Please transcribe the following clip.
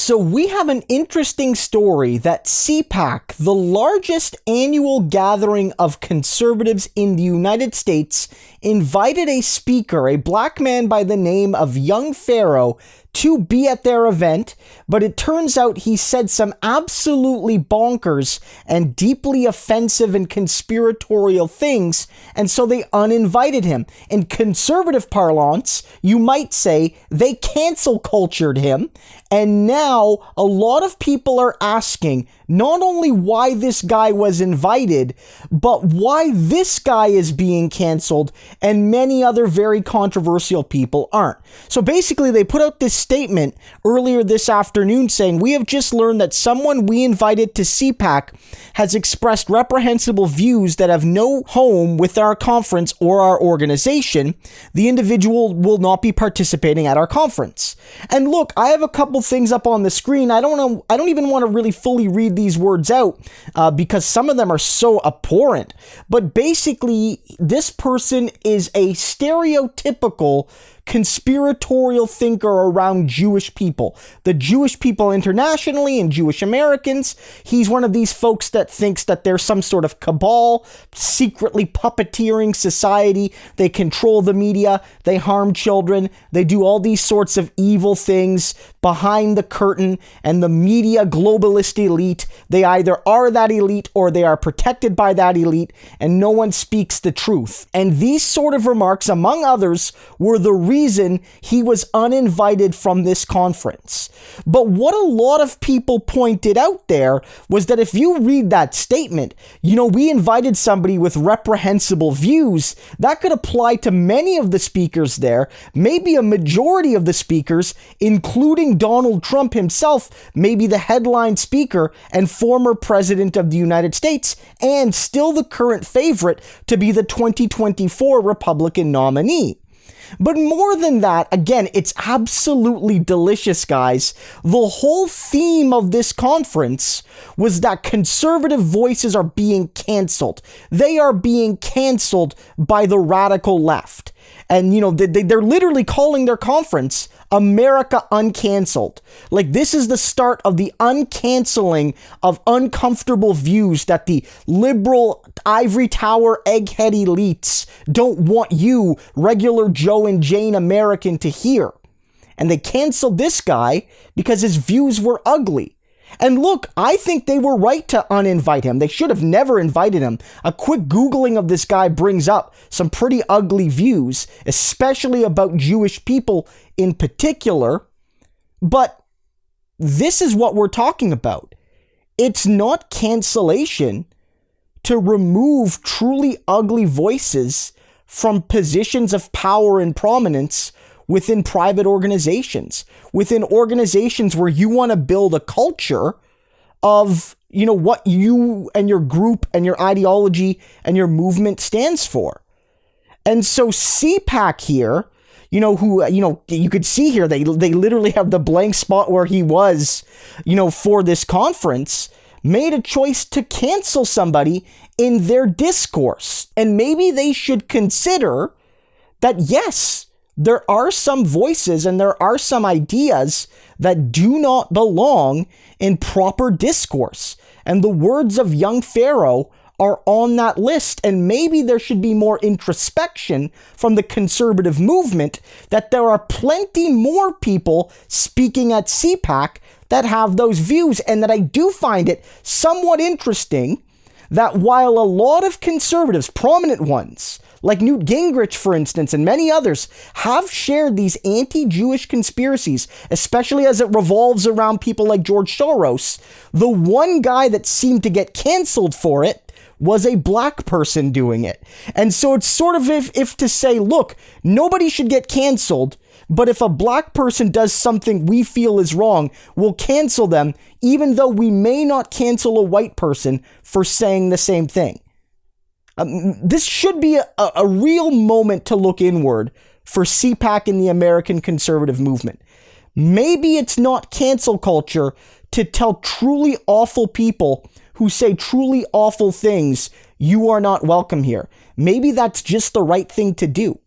So we have an interesting story that CPAC, the largest annual gathering of conservatives in the United States, invited a speaker, a black man by the name of Young Pharaoh, to be at their event, but it turns out he said some absolutely bonkers and deeply offensive and conspiratorial things, and so they uninvited him. In conservative parlance, you might say they cancel cultured him, and now a lot of people are asking not only why this guy was invited, but why this guy is being canceled and many other very controversial people aren't. So basically, they put out this statement earlier this afternoon saying, "We have just learned that someone we invited to CPAC has expressed reprehensible views that have no home with our conference or our organization. The individual will not be participating at our conference." And look, I have a couple things up on the screen. I don't even want to really fully read these words out because some of them are so abhorrent. But basically, this person is a stereotypical conspiratorial thinker around Jewish people, the Jewish people internationally and Jewish Americans. He's one of these folks that thinks that there's some sort of cabal, secretly puppeteering society. They control the media, they harm children, they do all these sorts of evil things behind the curtain, and the media globalist elite, they either are that elite or they are protected by that elite, and no one speaks the truth. And these sort of remarks, among others, were the reason he was uninvited from this conference. But what a lot of people pointed out there was that if you read that statement, we invited somebody with reprehensible views, that could apply to many of the speakers there, maybe a majority of the speakers, including Donald Trump himself, maybe the headline speaker and former president of the United States, and still the current favorite to be the 2024 Republican nominee. But more than that, again, it's absolutely delicious, guys. The whole theme of this conference was that conservative voices are being canceled. They are being canceled by the radical left. And, they're literally calling their conference America Uncanceled. Like, this is the start of the uncanceling of uncomfortable views that the liberal ivory tower egghead elites don't want you, regular Joe and Jane American, to hear. And they canceled this guy because his views were ugly. And look, I think they were right to uninvite him. They should have never invited him. A quick Googling of this guy brings up some pretty ugly views, especially about Jewish people in particular. But this is what we're talking about. It's not cancellation to remove truly ugly voices from positions of power and prominence within private organizations, within organizations where you want to build a culture of, what you and your group and your ideology and your movement stands for. And so CPAC here, you could see here, they literally have the blank spot where he was, for this conference, made a choice to cancel somebody in their discourse. And maybe they should consider that, yes, there are some voices and there are some ideas that do not belong in proper discourse. And the words of Young Pharaoh are on that list. And maybe there should be more introspection from the conservative movement that there are plenty more people speaking at CPAC that have those views. And that I do find it somewhat interesting that while a lot of conservatives, prominent ones, like Newt Gingrich, for instance, and many others, have shared these anti-Jewish conspiracies, especially as it revolves around people like George Soros, the one guy that seemed to get canceled for it was a black person doing it. And so it's sort of if to say, look, nobody should get canceled, but if a black person does something we feel is wrong, we'll cancel them, even though we may not cancel a white person for saying the same thing. This should be a real moment to look inward for CPAC and the American conservative movement. Maybe it's not cancel culture to tell truly awful people who say truly awful things, you are not welcome here. Maybe that's just the right thing to do.